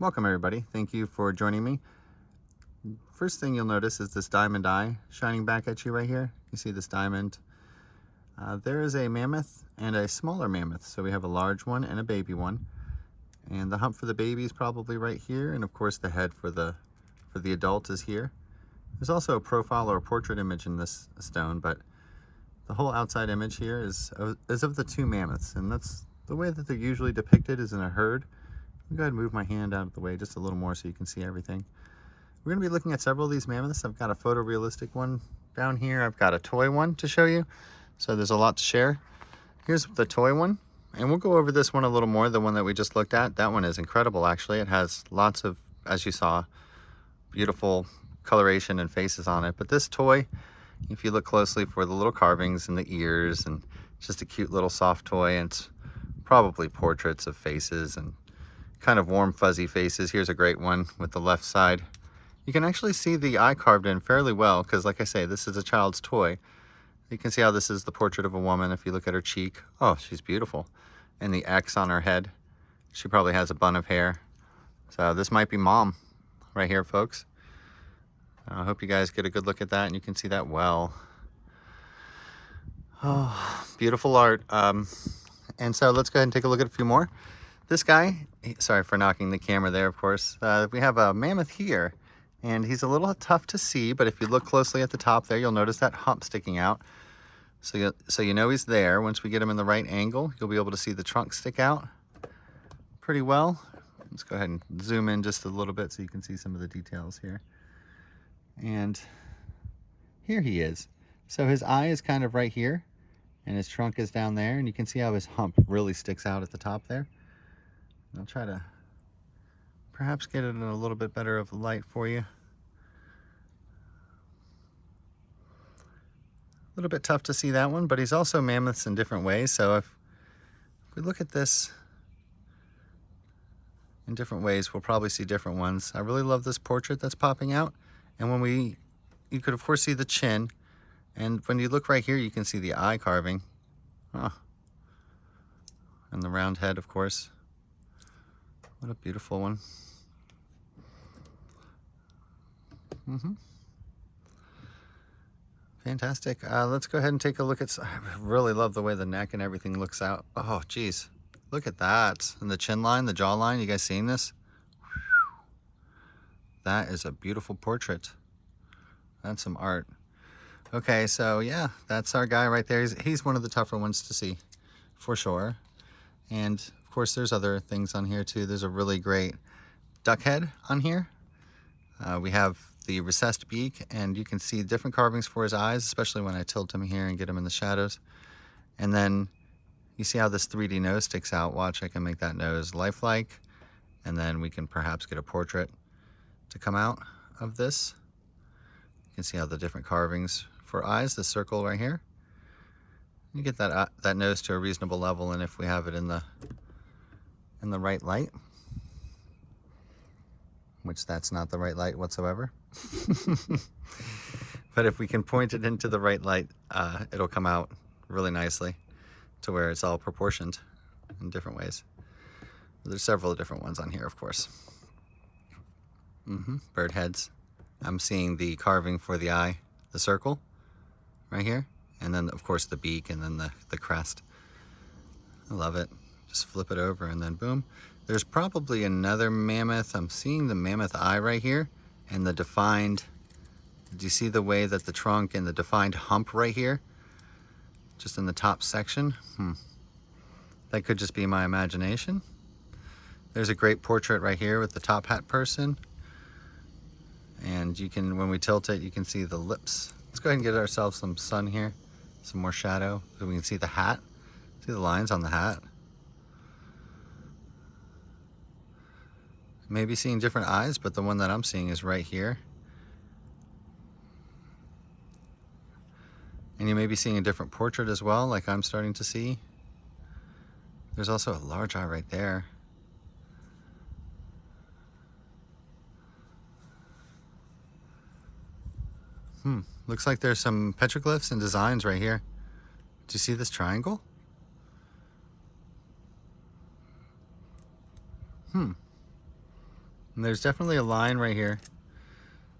Welcome everybody. Thank you for joining me. First thing you'll notice is this diamond eye shining back at you right here. You see this diamond. There is a mammoth and a smaller mammoth. So we have a large one and a baby one. And the hump for the baby is probably right here. And of course the head for the adult is here. There's also a profile or a portrait image in this stone, but the whole outside image here is of the two mammoths. And that's the way that they're usually depicted, is in a herd. I'll go ahead and move my hand out of the way just a little more so you can see everything. We're going to be looking at several of these mammoths. I've got a photorealistic one down here. I've got a toy one to show you. So there's a lot to share. Here's the toy one. And we'll go over this one a little more, the one that we just looked at. That one is incredible, actually. It has lots of, as you saw, beautiful coloration and faces on it. But this toy, if you look closely for the little carvings and the ears, and it's just a cute little soft toy, and it's probably portraits of faces and kind of warm fuzzy faces. Here's a great one with the left side. You can actually see the eye carved in fairly well because, like I say, this is a child's toy. You can see how this is the portrait of a woman. If you look at her cheek, oh, she's beautiful. And the X on her head, she probably has a bun of hair. So this might be mom right here, folks. I hope you guys get a good look at that and you can see that well. Oh, beautiful art. And so let's go ahead and take a look at a few more. This guy, sorry for knocking the camera there, of course. We have a mammoth here, and he's a little tough to see, but if you look closely at the top there, you'll notice that hump sticking out. So you know he's there. Once we get him in the right angle, you'll be able to see the trunk stick out pretty well. Let's go ahead and zoom in just a little bit so you can see some of the details here. And here he is. So his eye is kind of right here, and his trunk is down there, and you can see how his hump really sticks out at the top there. I'll try to perhaps get it in a little bit better of light for you. A little bit tough to see that one, but he's also mammoths in different ways. So if we look at this in different ways, we'll probably see different ones. I really love this portrait that's popping out. And when you could of course see the chin. And when you look right here, you can see the eye carving. Oh. And the round head, of course. What a beautiful one. Fantastic. Let's go ahead and take a look at, I really love the way the neck and everything looks out. Oh, geez. Look at that. And the chin line, the jawline, you guys seeing this? That is a beautiful portrait. That's some art. Okay, so yeah, that's our guy right there. He's one of the tougher ones to see, for sure. And of course, there's other things on here too. There's a really great duck head on here. We have the recessed beak, and you can see different carvings for his eyes, especially when I tilt him here and get him in the shadows. And then you see how this 3D nose sticks out. Watch, I can make that nose lifelike, and then we can perhaps get a portrait to come out of this. You can see how the different carvings for eyes, the circle right here. You get that nose to a reasonable level, and if we have it in the right light, which that's not the right light whatsoever. But if we can point it into the right light, it'll come out really nicely to where it's all proportioned in different ways. There's several different ones on here, of course. Bird heads. I'm seeing the carving for the eye, the circle right here. And then, of course, the beak, and then the crest. I love it. Just flip it over, and then boom. There's probably another mammoth. I'm seeing the mammoth eye right here, and the defined, do you see the way that the trunk and the defined hump right here? Just in the top section? That could just be my imagination. There's a great portrait right here with the top hat person. And you can, when we tilt it, you can see the lips. Let's go ahead and get ourselves some sun here. Some more shadow so we can see the hat. See the lines on the hat. Maybe seeing different eyes, but the one that I'm seeing is right here. And you may be seeing a different portrait as well, like I'm starting to see. There's also a large eye right there. Looks like there's some petroglyphs and designs right here. Do you see this triangle? And there's definitely a line right here.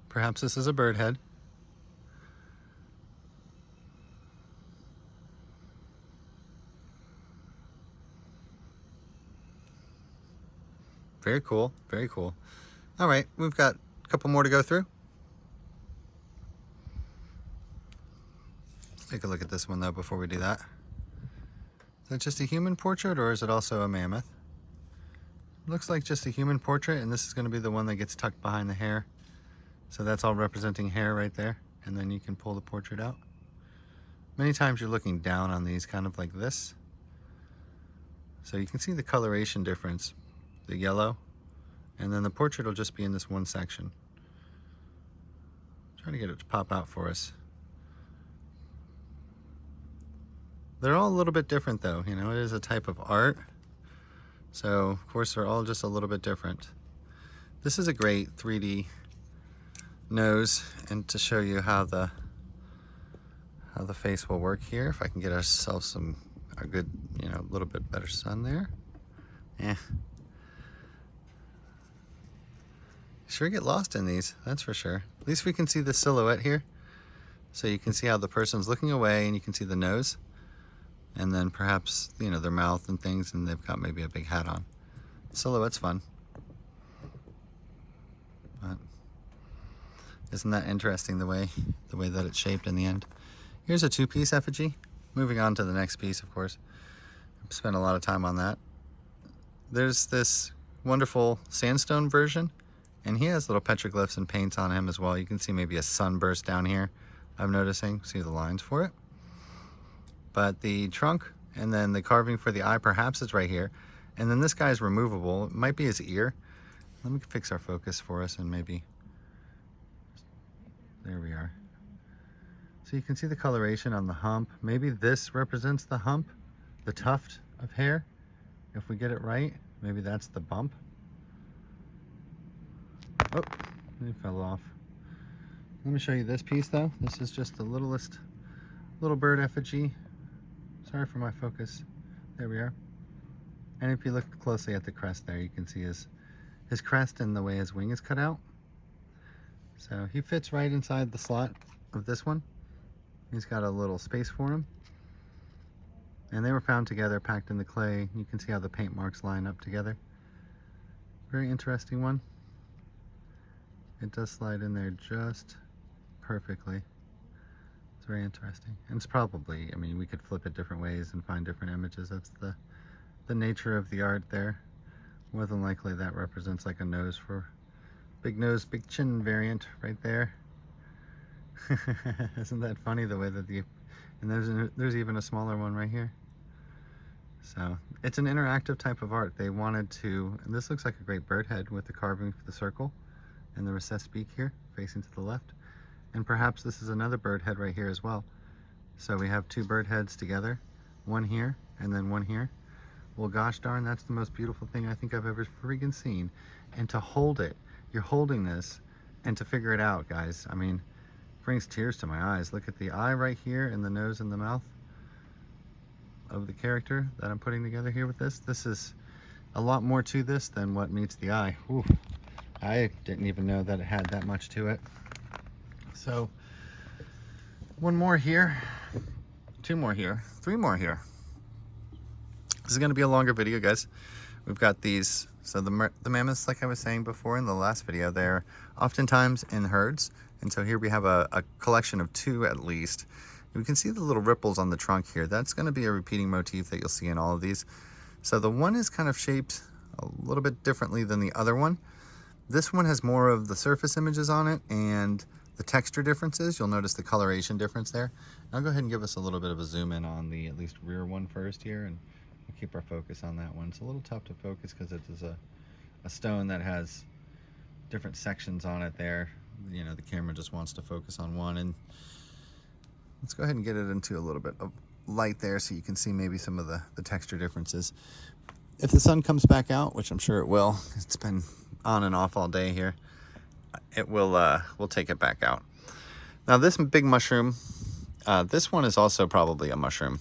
Perhaps this is a bird head. Very cool, very cool. All right, we've got a couple more to go through. Let's take a look at this one though before we do that. Is that just a human portrait or is it also a mammoth? Looks like just a human portrait, and this is going to be the one that gets tucked behind the hair. So that's all representing hair right there, and then you can pull the portrait out. Many times you're looking down on these kind of like this. So you can see the coloration difference, the yellow, and then the portrait will just be in this one section. Try to get it to pop out for us. They're all a little bit different though, you know, it is a type of art. So of course they're all just a little bit different. This is a great 3D nose, and to show you how the face will work here, if I can get ourselves a good, you know, a little bit better sun there. Yeah. Sure get lost in these, that's for sure. At least we can see the silhouette here. So you can see how the person's looking away and you can see the nose. And then perhaps, you know, their mouth and things, and they've got maybe a big hat on. Silhouette's fun. But isn't that interesting the way that it's shaped in the end? Here's a two-piece effigy. Moving on to the next piece, of course. I've spent a lot of time on that. There's this wonderful sandstone version, and he has little petroglyphs and paints on him as well. You can see maybe a sunburst down here, I'm noticing. See the lines for it. But the trunk and then the carving for the eye perhaps is right here. And then this guy is removable. It might be his ear. Let me fix our focus for us and maybe, there we are. So you can see the coloration on the hump. Maybe this represents the hump, the tuft of hair. If we get it right, maybe that's the bump. Oh, it fell off. Let me show you this piece though. This is just the littlest little bird effigy. Sorry for my focus. There we are. And if you look closely at the crest there, you can see his crest and the way his wing is cut out. So he fits right inside the slot of this one. He's got a little space for him. And they were found together, packed in the clay. You can see how the paint marks line up together. Very interesting one. It does slide in there just perfectly. It's very interesting. And it's probably, I mean, we could flip it different ways and find different images. That's the nature of the art there. More than likely that represents like a nose for big nose, big chin variant right there. Isn't that funny the way that and there's even a smaller one right here. So it's an interactive type of art. They wanted to, and this looks like a great bird head with the carving for the circle and the recessed beak here facing to the left. And perhaps this is another bird head right here as well. So we have two bird heads together, one here and then one here. Well, gosh darn, that's the most beautiful thing I think I've ever freaking seen. And to hold it, you're holding this, and to figure it out, guys, I mean, brings tears to my eyes. Look at the eye right here and the nose and the mouth of the character that I'm putting together here with this. This is a lot more to this than what meets the eye. Ooh, I didn't even know that it had that much to it. So one more here, two more here, three more here. This is going to be a longer video, guys. We've got these, so the mammoths, like I was saying before in the last video, they're oftentimes in herds. And so here we have a collection of two at least. We can see the little ripples on the trunk here. That's going to be a repeating motif that you'll see in all of these. So the one is kind of shaped a little bit differently than the other one. This one has more of the surface images on it and the texture differences. You'll notice the coloration difference there. I'll go ahead and give us a little bit of a zoom in on the at least rear one first here, and we'll keep our focus on that one. It's a little tough to focus because it is a stone that has different sections on it there. You know, the camera just wants to focus on one, and let's go ahead and get it into a little bit of light there so you can see maybe some of the texture differences. If the sun comes back out, which I'm sure it will, it's been on and off all day here, it will, we'll take it back out. Now this big mushroom, this one is also probably a mushroom,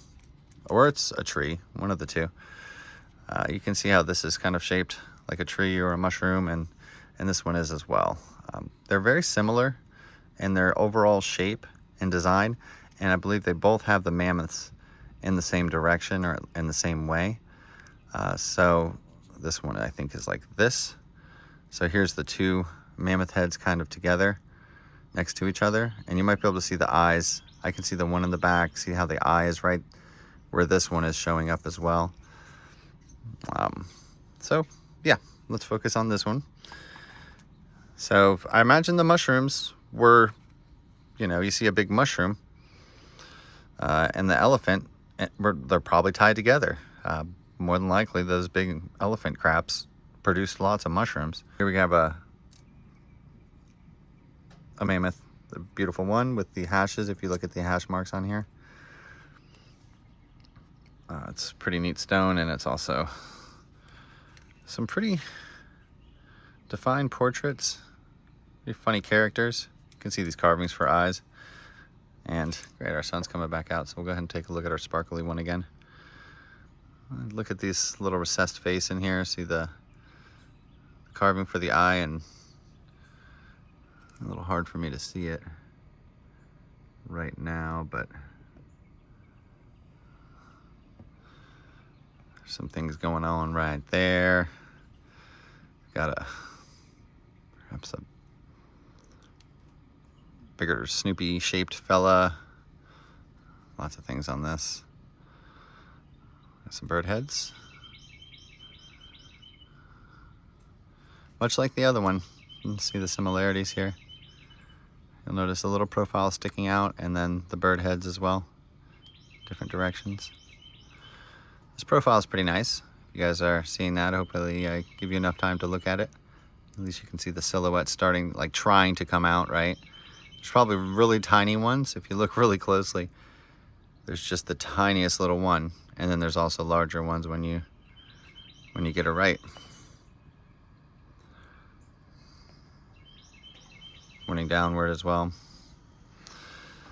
or it's a tree, one of the two. You can see how this is kind of shaped like a tree or a mushroom, and and this one is as well. They're very similar in their overall shape and design, and I believe they both have the mammoths in the same direction or in the same way. So this one I think is like this. So here's the two mammoth heads kind of together next to each other, and you might be able to see the eyes. I can see the one in the back, see how the eye is right where this one is showing up as well. So yeah, let's focus on this one. So I imagine the mushrooms were, you see a big mushroom, and the elephant, they're probably tied together. More than likely, those big elephant craps produced lots of mushrooms. Here we have a mammoth, a beautiful one with the hashes. If you look at the hash marks on here, it's pretty neat stone, and it's also some pretty defined portraits. Pretty funny characters. You can see these carvings for eyes. And great, our sun's coming back out, so we'll go ahead and take a look at our sparkly one again. Look at this little recessed face in here. See the carving for the eye, and a little hard for me to see it right now, but there's some things going on right there. Got perhaps a bigger Snoopy shaped fella. Lots of things on this. Got some bird heads. Much like the other one, you can see the similarities here. You'll notice a little profile sticking out, and then the bird heads as well, different directions. This profile is pretty nice. If you guys are seeing that, hopefully I give you enough time to look at it. At least you can see the silhouette starting, like trying to come out, right? There's probably really tiny ones. If you look really closely, there's just the tiniest little one, and then there's also larger ones when you get it right. Pointing downward as well.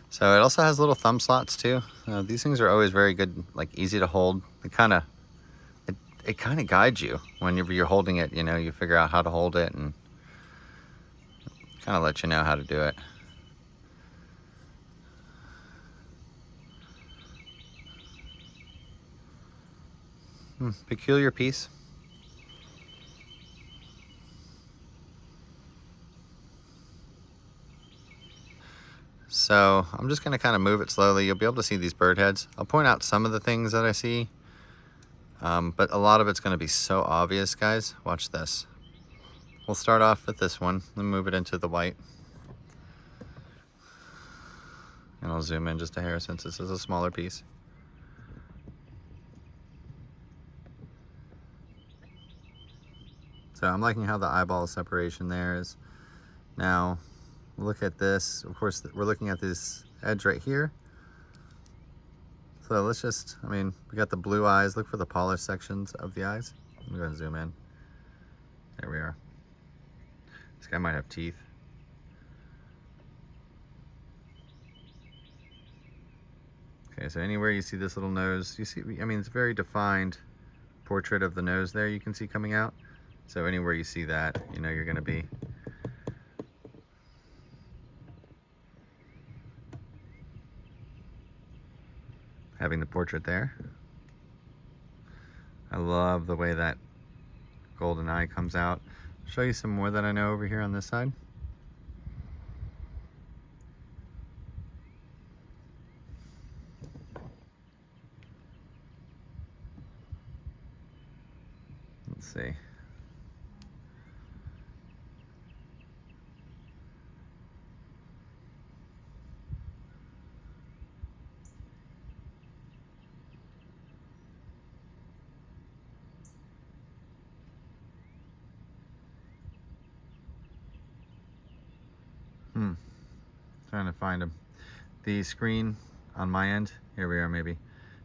So it also has little thumb slots too. These things are always very good, like easy to hold. It kind of guides you whenever you're holding it. You figure out how to hold it, and kind of let you know how to do it. Peculiar piece. So I'm just going to kind of move it slowly. You'll be able to see these bird heads. I'll point out some of the things that I see, but a lot of it's going to be so obvious, guys. Watch this. We'll start off with this one. Let me move it into the white. And I'll zoom in just a hair since this is a smaller piece. So I'm liking how the eyeball separation there is. Now, look at this. Of course, we're looking at this edge right here. So let's just, we got the blue eyes. Look for the polished sections of the eyes. I'm going to zoom in. There we are. This guy might have teeth. Okay, so anywhere you see this little nose, you see, it's a very defined portrait of the nose there you can see coming out. So anywhere you see that, you're going to be having the portrait there. I love the way that golden eye comes out. I'll show you some more that I know over here on this side. Let's see. Trying to find them. The screen on my end, here we are maybe.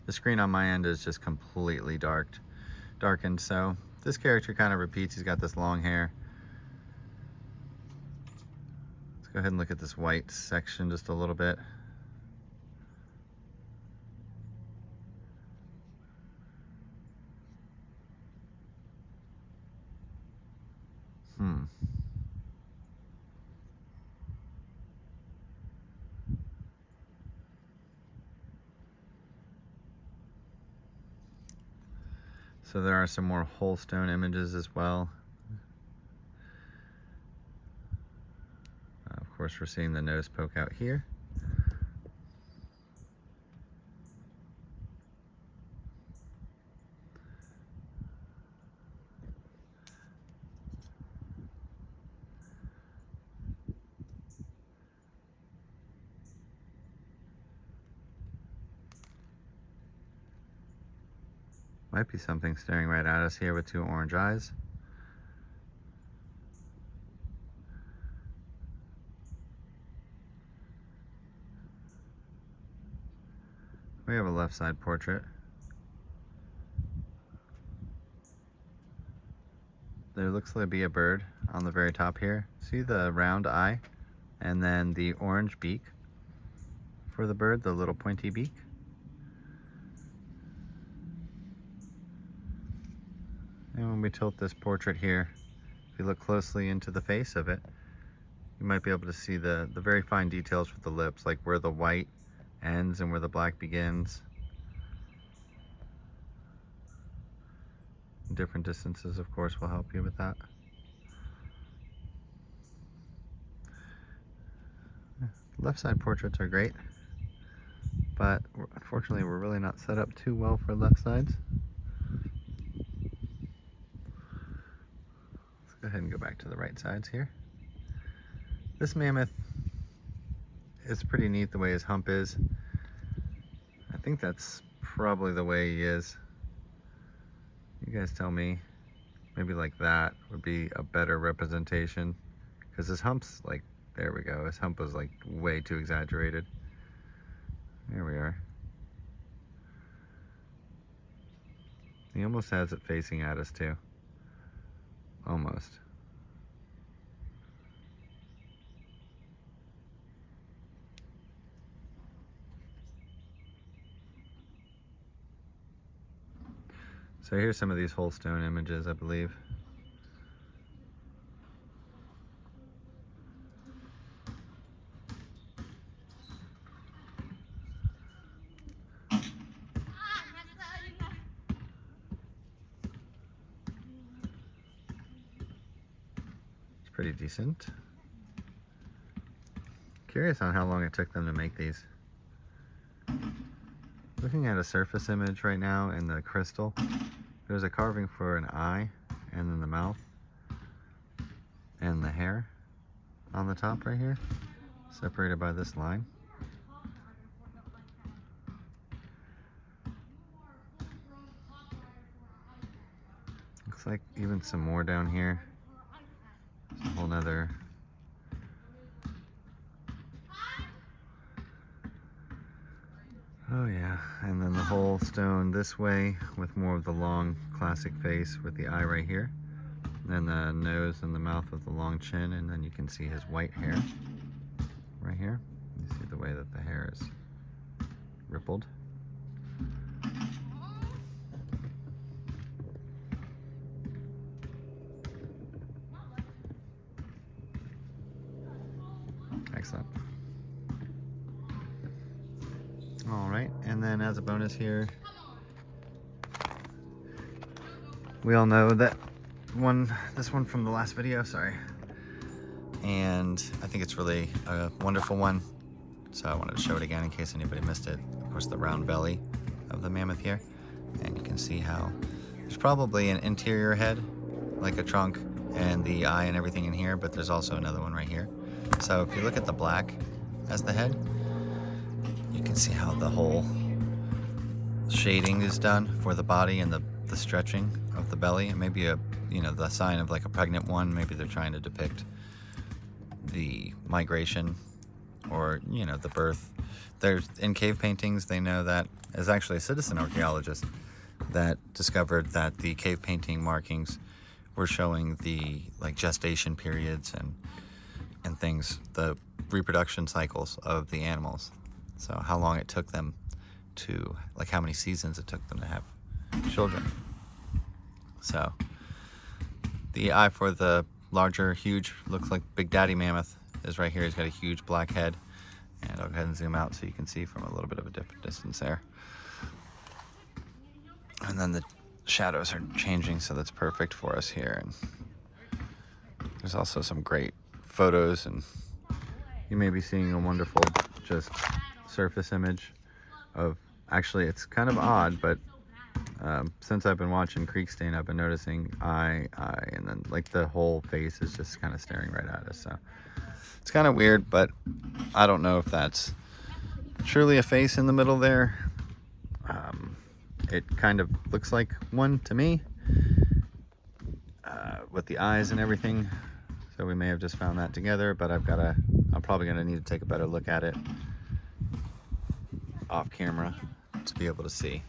The screen on my end is just completely darkened, so this character kind of repeats. He's got this long hair. Let's go ahead and look at this white section just a little bit. So there are some more whole stone images as well. Of course, we're seeing the nose poke out here. Might be something staring right at us here with two orange eyes. We have a left side portrait. There looks to be a bird on the very top here. See the round eye and then the orange beak for the bird, the little pointy beak. And when we tilt this portrait here, if you look closely into the face of it, you might be able to see the very fine details with the lips, like where the white ends and where the black begins. Different distances, of course, will help you with that. Left side portraits are great, but unfortunately we're really not set up too well for left sides. Go ahead and go back to the right sides here. This mammoth is pretty neat the way his hump is. I think that's probably the way he is. You guys tell me. Maybe like that would be a better representation, because his hump's like, there we go, his hump was like way too exaggerated. There we are. He almost has it facing at us too. Almost. So here's some of these whole stone images, I believe. Pretty decent. Curious on how long it took them to make these. Looking at a surface image right now in the crystal, there's a carving for an eye and then the mouth and the hair on the top right here, separated by this line. Looks like even some more down here. A whole nother oh yeah, and then the whole stone this way with more of the long classic face with the eye right here, and the nose and the mouth with the long chin, and then you can see his white hair right here. You see the way that the hair is rippled. Excellent. All right, and then as a bonus here, we all know that this one from the last video, sorry. And I think it's really a wonderful one. So I wanted to show it again in case anybody missed it. Of course, the round belly of the mammoth here. And you can see how there's probably an interior head, like a trunk, and the eye and everything in here, but there's also another one right here. So if you look at the black as the head, you can see how the whole shading is done for the body and the stretching of the belly, and maybe the sign of like a pregnant one. Maybe they're trying to depict the migration or the birth. There's in cave paintings, they know that as actually a citizen archaeologist that discovered that the cave painting markings were showing the gestation periods and things, the reproduction cycles of the animals. So how long it took them to, how many seasons it took them to have children. So the eye for the larger, huge, looks like Big Daddy Mammoth is right here. He's got a huge black head. And I'll go ahead and zoom out so you can see from a little bit of a different distance there. And then the shadows are changing, so that's perfect for us here. And there's also some great photos, and you may be seeing a wonderful just surface image of, actually it's kind of odd, but since I've been watching Creek Stain, I've been noticing eye, and then like the whole face is just kind of staring right at us. So it's kind of weird, but I don't know if that's truly a face in the middle there. It kind of looks like one to me, with the eyes and everything. So we may have just found that together, but I'm probably gonna need to take a better look at it off camera to be able to see.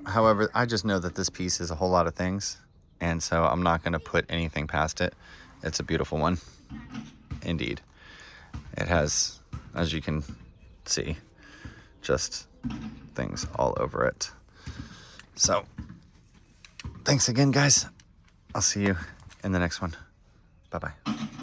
However, I just know that this piece is a whole lot of things, and so I'm not gonna put anything past it. It's a beautiful one, indeed. It has, as you can see, just things all over it. So, thanks again, guys. I'll see you in the next one. Bye-bye.